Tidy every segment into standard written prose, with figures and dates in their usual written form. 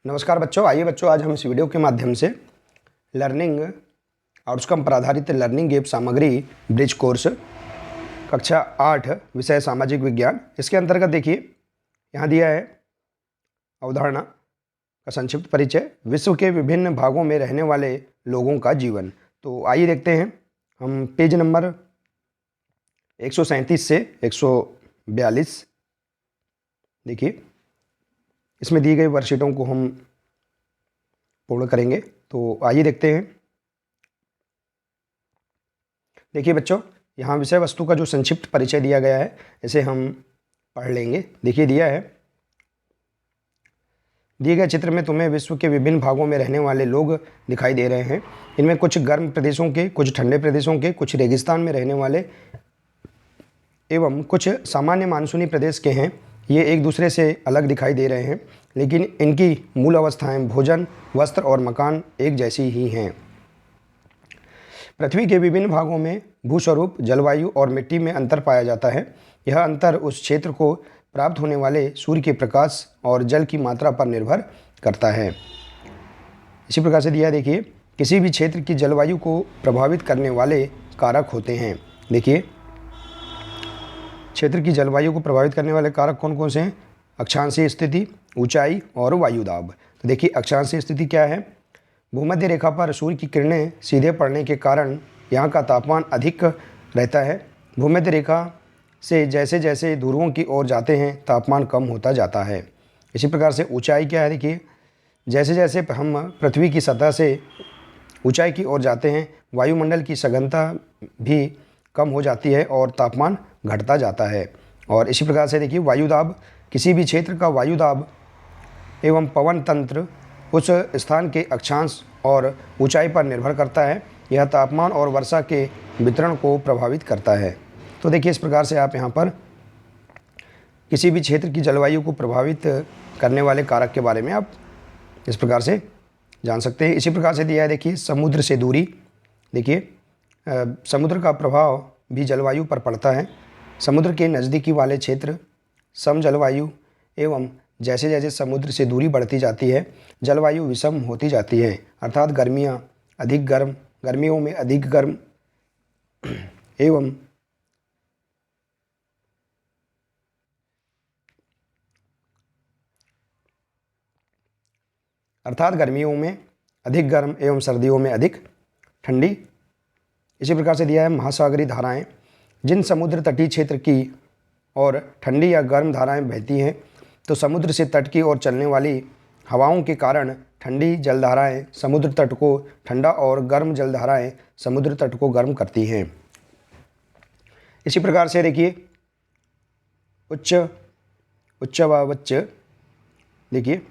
नमस्कार बच्चों, आइए बच्चों आज हम इस वीडियो के माध्यम से लर्निंग आउटकम पर आधारित लर्निंग एप सामग्री ब्रिज कोर्स कक्षा 8 विषय सामाजिक विज्ञान, इसके अंतर्गत देखिए यहाँ दिया है अवधारणा का संक्षिप्त परिचय, विश्व के विभिन्न भागों में रहने वाले लोगों का जीवन। तो आइए देखते हैं, हम पेज नंबर 137 से 142 देखिए इसमें दी गई वर्कशीटों को हम पूर्ण करेंगे। तो आइए देखते हैं। देखिए बच्चों, यहाँ विषय वस्तु का जो संक्षिप्त परिचय दिया गया है इसे हम पढ़ लेंगे। देखिए दिया है, दिए गए चित्र में तुम्हें विश्व के विभिन्न भागों में रहने वाले लोग दिखाई दे रहे हैं। इनमें कुछ गर्म प्रदेशों के, कुछ ठंडे प्रदेशों के, कुछ रेगिस्तान में रहने वाले एवं कुछ सामान्य मानसूनी प्रदेश के हैं। ये एक दूसरे से अलग दिखाई दे रहे हैं, लेकिन इनकी मूल अवस्थाएं भोजन, वस्त्र और मकान एक जैसी ही हैं। पृथ्वी के विभिन्न भागों में भूस्वरूप, जलवायु और मिट्टी में अंतर पाया जाता है। यह अंतर उस क्षेत्र को प्राप्त होने वाले सूर्य के प्रकाश और जल की मात्रा पर निर्भर करता है। इसी प्रकार से दिया, देखिए किसी भी क्षेत्र की जलवायु को प्रभावित करने वाले कारक होते हैं। देखिए क्षेत्र की जलवायु को प्रभावित करने वाले कारक कौन कौन से हैं? अक्षांशीय स्थिति, ऊंचाई और वायुदाब। तो देखिए अक्षांशीय स्थिति क्या है? भूमध्य रेखा पर सूर्य की किरणें सीधे पड़ने के कारण यहाँ का तापमान अधिक रहता है। भूमध्य रेखा से जैसे जैसे ध्रुवों की ओर जाते हैं तापमान कम होता जाता है। इसी प्रकार से ऊंचाई क्या है? देखिए जैसे जैसे हम पृथ्वी की सतह से ऊंचाई की ओर जाते हैं वायुमंडल की सघनता भी कम हो जाती है और तापमान घटता जाता है। और इसी प्रकार से देखिए वायुदाब, किसी भी क्षेत्र का वायुदाब एवं पवन तंत्र उस स्थान के अक्षांश और ऊंचाई पर निर्भर करता है। यह तापमान और वर्षा के वितरण को प्रभावित करता है। तो देखिए इस प्रकार से आप यहाँ पर किसी भी क्षेत्र की जलवायु को प्रभावित करने वाले कारक के बारे में आप इस प्रकार से जान सकते हैं। इसी प्रकार से दिया है, देखिए समुद्र से दूरी। देखिए समुद्र का प्रभाव भी जलवायु पर पड़ता है। समुद्र के नज़दीकी वाले क्षेत्र सम जलवायु एवं जैसे जैसे समुद्र से दूरी बढ़ती जाती है जलवायु विषम होती जाती है, अर्थात गर्मियों में अधिक गर्म एवं सर्दियों में अधिक ठंडी। इसी प्रकार से दिया है महासागरीय धाराएं, जिन समुद्र तटीय क्षेत्र की और ठंडी या गर्म धाराएं बहती हैं तो समुद्र से तट की ओर चलने वाली हवाओं के कारण ठंडी जलधाराएं समुद्र तट को ठंडा और गर्म जलधाराएं समुद्र तट को गर्म करती हैं। इसी प्रकार से देखिए उच्च व वच्च, देखिए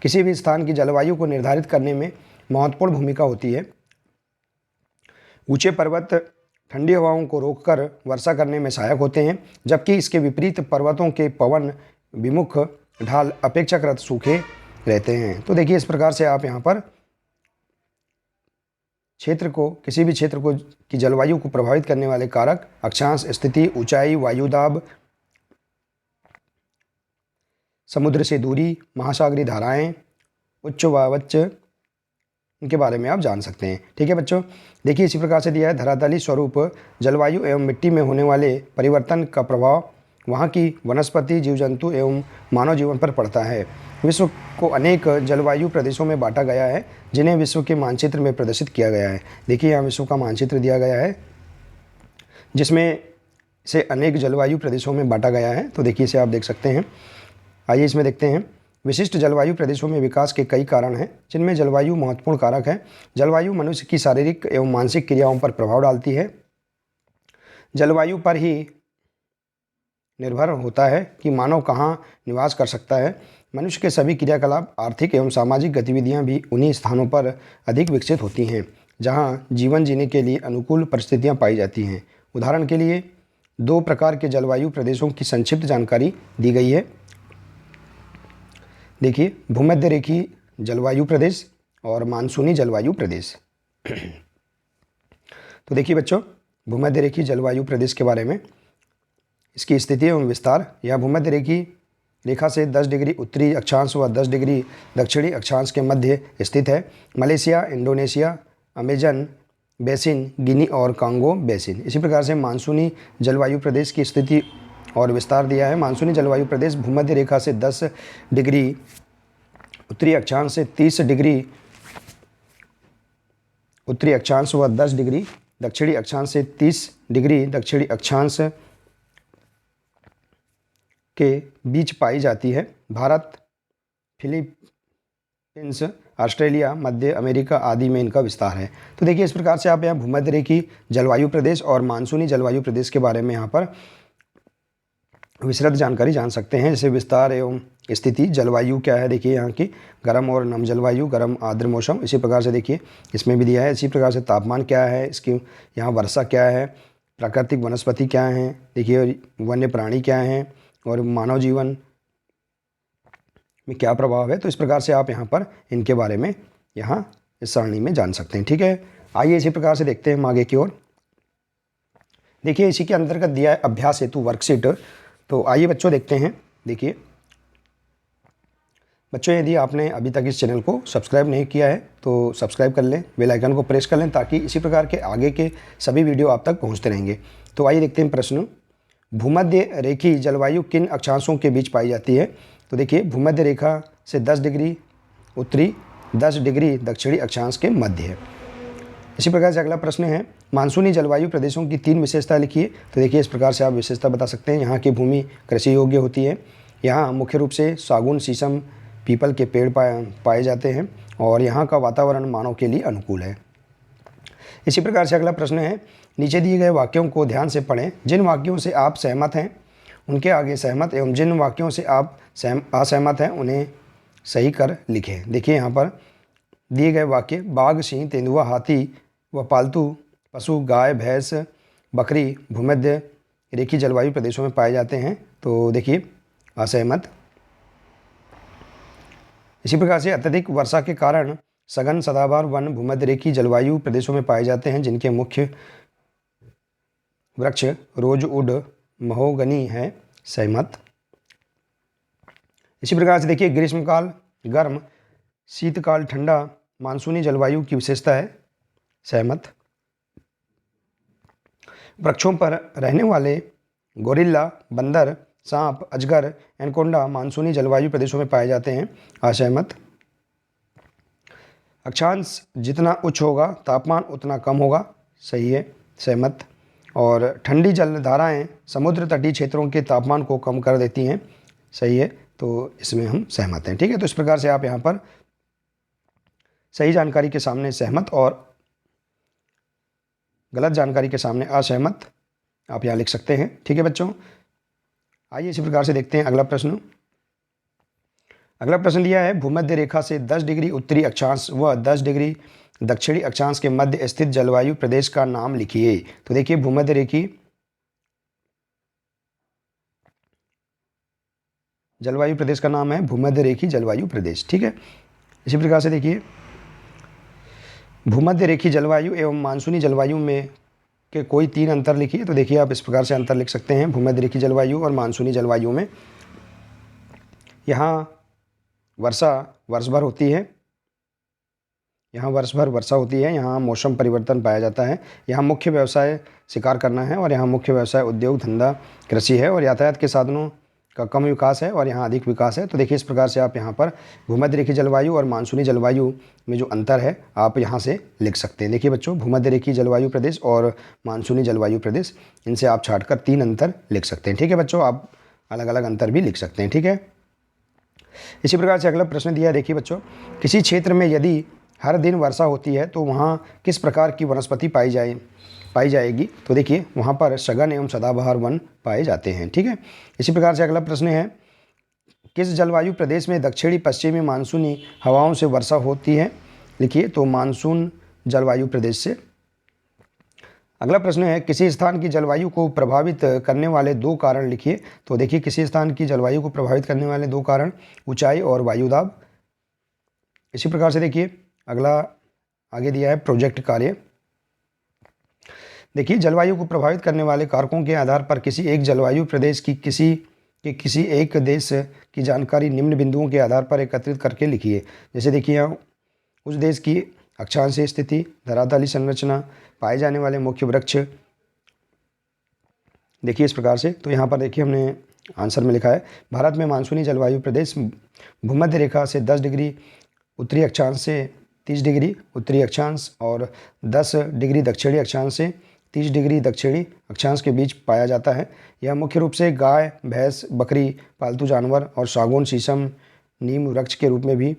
किसी भी स्थान की जलवायु को निर्धारित करने में महत्वपूर्ण भूमिका होती है। ऊंचे पर्वत ठंडी हवाओं को रोककर वर्षा करने में सहायक होते हैं, जबकि इसके विपरीत पर्वतों के पवन विमुख ढाल अपेक्षाकृत सूखे रहते हैं। तो देखिए इस प्रकार से आप यहाँ पर किसी भी क्षेत्र को की जलवायु को प्रभावित करने वाले कारक अक्षांश स्थिति, ऊंचाई, वायुदाब, समुद्र से दूरी, महासागरीय धाराएं, उच्च व वच्च, इनके बारे में आप जान सकते हैं। ठीक है बच्चों, देखिए इसी प्रकार से दिया है धरातलीय स्वरूप, जलवायु एवं मिट्टी में होने वाले परिवर्तन का प्रभाव वहाँ की वनस्पति, जीव जंतु एवं मानव जीवन पर पड़ता है। विश्व को अनेक जलवायु प्रदेशों में बांटा गया है, जिन्हें विश्व के मानचित्र में प्रदर्शित किया गया है। देखिए यहाँ विश्व का मानचित्र दिया गया है जिसमें से अनेक जलवायु प्रदेशों में बांटा गया है। तो देखिए इसे आप देख सकते हैं। आइए इसमें देखते हैं। विशिष्ट जलवायु प्रदेशों में विकास के कई कारण हैं, जिनमें जलवायु महत्वपूर्ण कारक है। जलवायु मनुष्य की शारीरिक एवं मानसिक क्रियाओं पर प्रभाव डालती है। जलवायु पर ही निर्भर होता है कि मानव कहाँ निवास कर सकता है। मनुष्य के सभी क्रियाकलाप, आर्थिक एवं सामाजिक गतिविधियाँ भी उन्हीं स्थानों पर अधिक विकसित होती हैं जहाँ जीवन जीने के लिए अनुकूल परिस्थितियाँ पाई जाती हैं। उदाहरण के लिए 2 प्रकार के जलवायु प्रदेशों की संक्षिप्त जानकारी दी गई है। देखिए भूमध्य रेखीय जलवायु प्रदेश और मानसूनी जलवायु प्रदेश। तो देखिए बच्चों, भूमध्य रेखीय जलवायु प्रदेश के बारे में इसकी स्थिति एवं विस्तार। यह भूमध्य रेखीय रेखा से 10 डिग्री उत्तरी अक्षांश व 10 डिग्री दक्षिणी अक्षांश के मध्य स्थित है। मलेशिया, इंडोनेशिया, अमेजन बेसिन, गिनी और कांगो बेसिन। इसी प्रकार से मानसूनी जलवायु प्रदेश की स्थिति और विस्तार दिया है। मानसूनी जलवायु प्रदेश भूमध्य रेखा से 10 डिग्री उत्तरी अक्षांश से 30 डिग्री उत्तरी अक्षांश व 10 डिग्री दक्षिणी अक्षांश से 30 डिग्री दक्षिणी अक्षांश के बीच पाई जाती है। भारत, फिलीपींस, ऑस्ट्रेलिया, मध्य अमेरिका आदि में इनका विस्तार है। तो देखिए इस प्रकार से आप यहाँ भूमध्य रेखी जलवायु प्रदेश और मानसूनी जलवायु प्रदेश के बारे में यहाँ पर विस्तृत जानकारी जान सकते हैं। जैसे विस्तार एवं स्थिति, जलवायु क्या है, देखिए यहाँ की गर्म और नम जलवायु, गर्म आर्द्र मौसम। इसी प्रकार से देखिए इसमें भी दिया है। इसी प्रकार से तापमान क्या है, इसकी यहाँ वर्षा क्या है, प्राकृतिक वनस्पति क्या हैं, देखिए वन्य प्राणी क्या हैं और मानव जीवन में क्या प्रभाव है। तो इस प्रकार से आप यहाँ पर इनके बारे में यहाँ इस सारणी में जान सकते हैं। ठीक है, आइए इसी प्रकार से देखते हैं हम आगे की ओर। देखिए इसी के अंतर्गत दिया है अभ्यास हेतु वर्कशीट। तो आइए बच्चों देखते हैं। देखिए बच्चों, यदि आपने अभी तक इस चैनल को सब्सक्राइब नहीं किया है तो सब्सक्राइब कर लें, बेल आइकन को प्रेस कर लें ताकि इसी प्रकार के आगे के सभी वीडियो आप तक पहुँचते रहेंगे। तो आइए देखते हैं प्रश्न। भूमध्य रेखी जलवायु किन अक्षांशों के बीच पाई जाती है। तो देखिए भूमध्य रेखा से 10 डिग्री उत्तरी, 10 डिग्री दक्षिणी अक्षांश के मध्य है। इसी प्रकार से अगला प्रश्न है, मानसूनी जलवायु प्रदेशों की 3 विशेषता लिखिए। तो देखिए इस प्रकार से आप विशेषता बता सकते हैं। यहाँ की भूमि कृषि योग्य होती है। यहाँ मुख्य रूप से सागौन, शीशम, पीपल के पेड़ पाए जाते हैं और यहाँ का वातावरण मानव के लिए अनुकूल है। इसी प्रकार से अगला प्रश्न है, नीचे दिए गए वाक्यों को ध्यान से पढ़ें। जिन वाक्यों से आप सहमत हैं उनके आगे सहमत एवं जिन वाक्यों से आप असहमत हैं उन्हें सही कर लिखें। देखिए यहाँ पर दिए गए वाक्य, बाघ, सिंह, तेंदुआ, हाथी व पालतू पशु गाय, भैंस, बकरी भूमध्य रेखी जलवायु प्रदेशों में पाए जाते हैं। तो देखिए असहमत। इसी प्रकार से अत्यधिक वर्षा के कारण सघन सदाबहार वन भूमध्य रेखी जलवायु प्रदेशों में पाए जाते हैं जिनके मुख्य वृक्ष रोजवुड, महोगनी है। सहमत। इसी प्रकार से देखिए ग्रीष्मकाल गर्म, शीतकाल ठंडा मानसूनी जलवायु की विशेषता है। सहमत। वृक्षों पर रहने वाले गोरिल्ला, बंदर, सांप, अजगर, एनकोंडा मानसूनी जलवायु प्रदेशों में पाए जाते हैं। असहमत। अक्षांश जितना उच्च होगा तापमान उतना कम होगा। सही है। सहमत। और ठंडी जलधाराएं समुद्र तटीय क्षेत्रों के तापमान को कम कर देती हैं। सही है। तो इसमें हम सहमत हैं। ठीक है, तो इस प्रकार से आप यहाँ पर सही जानकारी के सामने सहमत और गलत जानकारी के सामने असहमत आप यहाँ लिख सकते हैं। ठीक है बच्चों, आइए इसी प्रकार से देखते हैं अगला प्रश्न। अगला प्रश्न दिया है, भूमध्य रेखा से 10 डिग्री उत्तरी अक्षांश व 10 डिग्री दक्षिणी अक्षांश के मध्य स्थित जलवायु प्रदेश का नाम लिखिए। तो देखिए भूमध्य रेखी जलवायु प्रदेश का नाम है भूमध्य रेखी जलवायु प्रदेश। ठीक है, इसी प्रकार से देखिए भूमध्य रेखी जलवायु एवं मानसूनी जलवायु में के कोई 3 अंतर लिखिए। तो देखिए आप इस प्रकार से अंतर लिख सकते हैं भूमध्य रेखी जलवायु और मानसूनी जलवायु में। यहाँ वर्षा वर्ष भर होती है, यहाँ वर्ष भर वर्षा होती है, यहाँ मौसम परिवर्तन पाया जाता है, यहाँ मुख्य व्यवसाय शिकार करना है और यहाँ मुख्य व्यवसाय उद्योग धंधा कृषि है और यातायात के साधनों का कम विकास है और यहाँ अधिक विकास है। तो देखिए इस प्रकार से आप यहाँ पर भूमध्य रेखी जलवायु और मानसूनी जलवायु में जो अंतर है आप यहाँ से लिख सकते हैं। देखिए बच्चों, भूमध्य रेखी जलवायु प्रदेश और मानसूनी जलवायु प्रदेश, इनसे आप छाँटकर 3 अंतर लिख सकते हैं। ठीक है बच्चों, आप अलग अलग अंतर भी लिख सकते हैं। ठीक है, इसी प्रकार से अगला प्रश्न दिया है। देखिए बच्चों, किसी क्षेत्र में यदि हर दिन वर्षा होती है तो वहाँ किस प्रकार की वनस्पति पाई जाएगी। तो देखिए वहाँ पर सघन एवं सदाबहार वन पाए जाते हैं। ठीक है, इसी प्रकार से अगला प्रश्न है, किस जलवायु प्रदेश में दक्षिणी पश्चिमी मानसूनी हवाओं से वर्षा होती है। लिखिए, तो मानसून जलवायु प्रदेश से। अगला प्रश्न है, किसी स्थान की जलवायु को प्रभावित करने वाले 2 कारण लिखिए। तो देखिए किसी स्थान की जलवायु को प्रभावित करने वाले 2 कारण ऊंचाई और वायुदाब। इसी प्रकार से देखिए अगला आगे दिया है प्रोजेक्ट कार्य। देखिए जलवायु को प्रभावित करने वाले कारकों के आधार पर किसी एक जलवायु प्रदेश की किसी कि किसी एक देश की जानकारी निम्न बिंदुओं के आधार पर एकत्रित करके लिखिए। जैसे देखिए यहाँ उस देश की अक्षांशीय स्थिति, धरातलीय संरचना, पाए जाने वाले मुख्य वृक्ष, देखिए इस प्रकार से। तो यहाँ पर देखिए हमने आंसर में लिखा है, भारत में मानसूनी जलवायु प्रदेश भूमध्य रेखा से 10 डिग्री उत्तरी अक्षांश से 30 डिग्री उत्तरी अक्षांश और 10 डिग्री दक्षिणी अक्षांश से 30 डिग्री दक्षिणी अक्षांश के बीच पाया जाता है। यह मुख्य रूप से गाय, भैंस, बकरी, पालतू जानवर और सागौन, शीशम, नीम वृक्ष के रूप में भी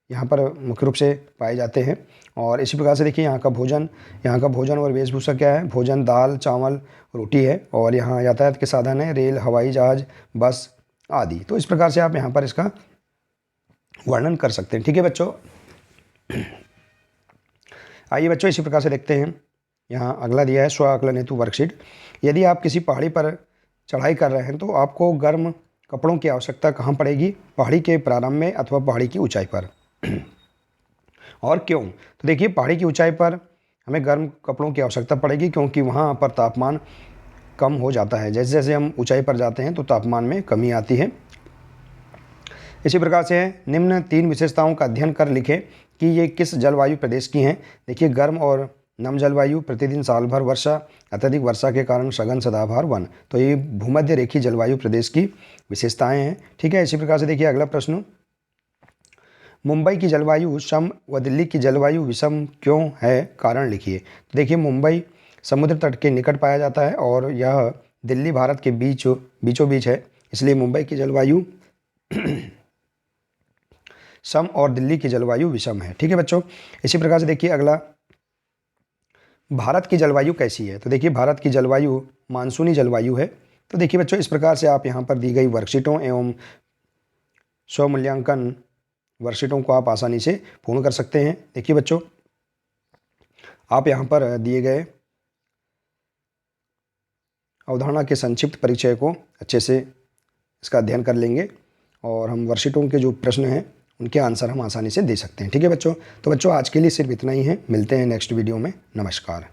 यहाँ पर मुख्य रूप से पाए जाते हैं। और इसी प्रकार से देखिए यहाँ का भोजन और वेशभूषा क्या है। भोजन दाल, चावल, रोटी है। और यहाँ यातायात के साधन है रेल, हवाई जहाज, बस आदि। तो इस प्रकार से आप यहाँ पर इसका वर्णन कर सकते हैं। ठीक है बच्चों, आइए बच्चों इसी प्रकार से देखते हैं। यहाँ अगला दिया है स्व आकलन हेतु वर्कशीट। यदि आप किसी पहाड़ी पर चढ़ाई कर रहे हैं तो आपको गर्म कपड़ों की आवश्यकता कहाँ पड़ेगी, पहाड़ी के प्रारंभ में अथवा पहाड़ी की ऊंचाई पर, और क्यों? तो देखिए पहाड़ी की ऊंचाई पर हमें गर्म कपड़ों की आवश्यकता पड़ेगी क्योंकि वहाँ पर तापमान कम हो जाता है। जैसे जैसे हम ऊंचाई पर जाते हैं तो तापमान में कमी आती है। इसी प्रकार से निम्न 3 विशेषताओं का अध्ययन कर लिखें कि ये किस जलवायु प्रदेश की हैं। देखिए गर्म और नम जलवायु, प्रतिदिन साल भर वर्षा, अत्यधिक वर्षा के कारण सघन सदाबहार वन। तो ये भूमध्य रेखीय जलवायु प्रदेश की विशेषताएं हैं। ठीक है, इसी प्रकार से देखिए अगला प्रश्न, मुंबई की जलवायु सम व दिल्ली की जलवायु विषम क्यों है, कारण लिखिए। तो देखिए मुंबई समुद्र तट के निकट पाया जाता है और यह दिल्ली भारत के बीचों बीच है, इसलिए मुंबई की जलवायु सम और दिल्ली की जलवायु विषम है। ठीक है बच्चों, इसी प्रकार से देखिए अगला, भारत की जलवायु कैसी है। तो देखिए भारत की जलवायु मानसूनी जलवायु है। तो देखिए बच्चों इस प्रकार से आप यहाँ पर दी गई वर्कशीटों एवं स्वमूल्यांकन वर्कशीटों को आप आसानी से पूर्ण कर सकते हैं। देखिए बच्चों आप यहाँ पर दिए गए अवधारणा के संक्षिप्त परिचय को अच्छे से इसका अध्ययन कर लेंगे और हम वर्कशीटों के जो प्रश्न हैं उनके आंसर हम आसानी से दे सकते हैं। ठीक है बच्चों, तो बच्चों आज के लिए सिर्फ इतना ही है। मिलते हैं नेक्स्ट वीडियो में। नमस्कार।